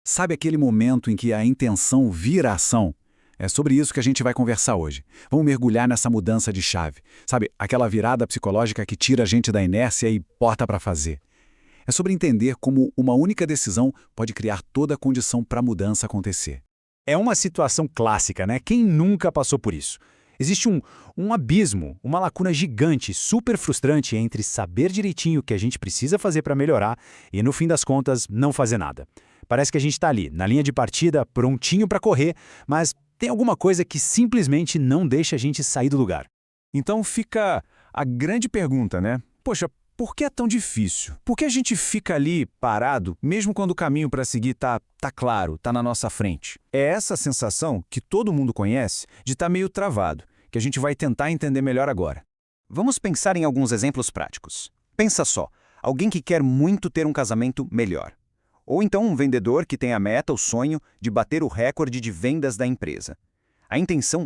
Sabe aquele momento em que a intenção vira ação? É sobre isso que a gente vai conversar hoje. Vamos mergulhar nessa mudança de chave. Sabe, aquela virada psicológica que tira a gente da inércia e bota para fazer. É sobre entender como uma única decisão pode criar toda a condição para a mudança acontecer. É uma situação clássica, né? Quem nunca passou por isso? Existe um abismo, uma lacuna gigante, super frustrante entre saber direitinho o que a gente precisa fazer para melhorar e, no fim das contas, não fazer nada. Parece que a gente está ali, na linha de partida, prontinho para correr, mas tem alguma coisa que simplesmente não deixa a gente sair do lugar. Então fica a grande pergunta, né? Poxa, por que é tão difícil? Por que a gente fica ali parado, mesmo quando o caminho para seguir tá claro, tá na nossa frente? É essa sensação que todo mundo conhece de estar meio travado, que a gente vai tentar entender melhor agora. Vamos pensar em alguns exemplos práticos. Pensa só, alguém que quer muito ter um casamento melhor. Ou então um vendedor que tem a meta, o sonho, de bater o recorde de vendas da empresa.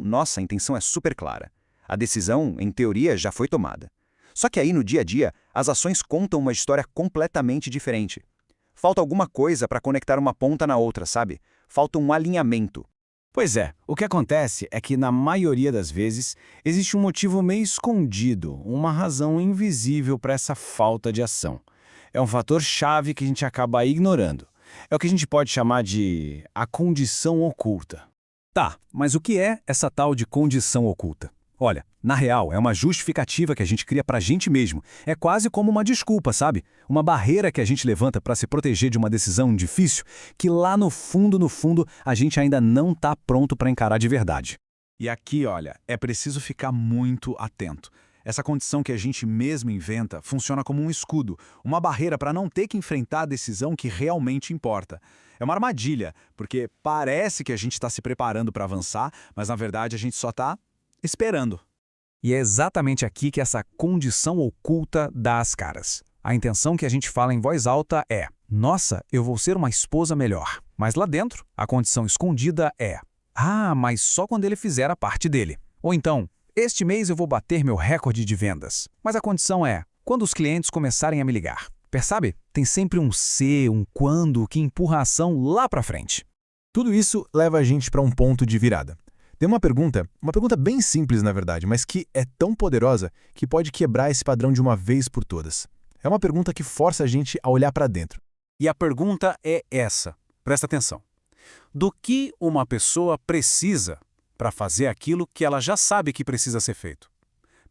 Nossa intenção é super clara. A decisão, em teoria, já foi tomada. Só que aí, no dia a dia, as ações contam uma história completamente diferente. Falta alguma coisa para conectar uma ponta na outra, sabe? Falta um alinhamento. Pois é, o que acontece é que, na maioria das vezes, existe um motivo meio escondido, uma razão invisível para essa falta de ação. É um fator-chave que a gente acaba ignorando. É o que a gente pode chamar de a condição oculta. Tá, mas o que é essa tal de condição oculta? Olha, na real, é uma justificativa que a gente cria pra gente mesmo. É quase como uma desculpa, sabe? Uma barreira que a gente levanta pra se proteger de uma decisão difícil que lá no fundo, a gente ainda não tá pronto pra encarar de verdade. E aqui, olha, é preciso ficar muito atento. Essa condição que a gente mesmo inventa funciona como um escudo, uma barreira para não ter que enfrentar a decisão que realmente importa. É uma armadilha, porque parece que a gente está se preparando para avançar, mas na verdade a gente só está esperando. E é exatamente aqui que essa condição oculta dá as caras. A intenção que a gente fala em voz alta é: nossa, eu vou ser uma esposa melhor. Mas lá dentro, a condição escondida é: ah, mas só quando ele fizer a parte dele. Ou então, este mês eu vou bater meu recorde de vendas. Mas a condição é: quando os clientes começarem a me ligar. Percebe? Tem sempre um se, um quando que empurra a ação lá para frente. Tudo isso leva a gente para um ponto de virada. Tem uma pergunta bem simples na verdade, mas que é tão poderosa que pode quebrar esse padrão de uma vez por todas. É uma pergunta que força a gente a olhar para dentro. E a pergunta é essa, presta atenção. Do que uma pessoa precisa para fazer aquilo que ela já sabe que precisa ser feito?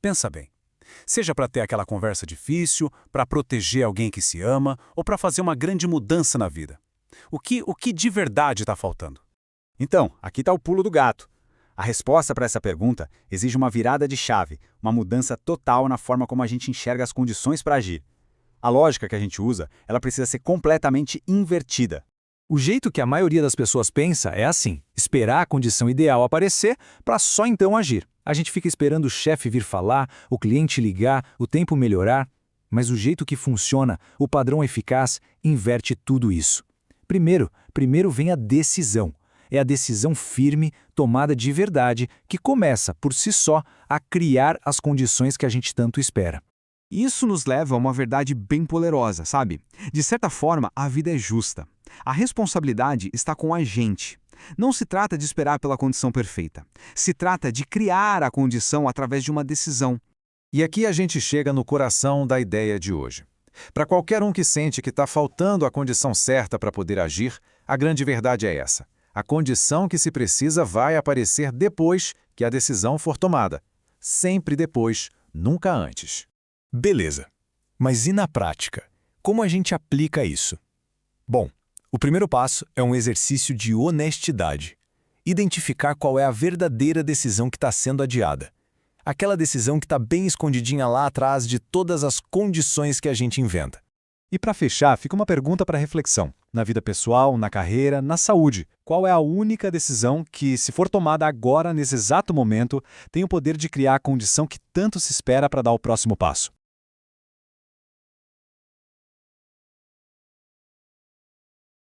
Pensa bem. Seja para ter aquela conversa difícil, para proteger alguém que se ama ou para fazer uma grande mudança na vida. O que de verdade está faltando? Então, aqui está o pulo do gato. A resposta para essa pergunta exige uma virada de chave, uma mudança total na forma como a gente enxerga as condições para agir. A lógica que a gente usa, ela precisa ser completamente invertida. O jeito que a maioria das pessoas pensa é assim: esperar a condição ideal aparecer para só então agir. A gente fica esperando o chefe vir falar, o cliente ligar, o tempo melhorar. Mas o jeito que funciona, o padrão eficaz, inverte tudo isso. Primeiro vem a decisão. É a decisão firme, tomada de verdade, que começa, por si só, a criar as condições que a gente tanto espera. Isso nos leva a uma verdade bem poderosa, sabe? De certa forma, a vida é justa. A responsabilidade está com a gente. Não se trata de esperar pela condição perfeita. Se trata de criar a condição através de uma decisão. E aqui a gente chega no coração da ideia de hoje. Para qualquer um que sente que está faltando a condição certa para poder agir, a grande verdade é essa. A condição que se precisa vai aparecer depois que a decisão for tomada. Sempre depois, nunca antes. Beleza. Mas e na prática? Como a gente aplica isso? Bom, o primeiro passo é um exercício de honestidade. Identificar qual é a verdadeira decisão que está sendo adiada. Aquela decisão que está bem escondidinha lá atrás de todas as condições que a gente inventa. E para fechar, fica uma pergunta para reflexão. Na vida pessoal, na carreira, na saúde, qual é a única decisão que, se for tomada agora, nesse exato momento, tem o poder de criar a condição que tanto se espera para dar o próximo passo?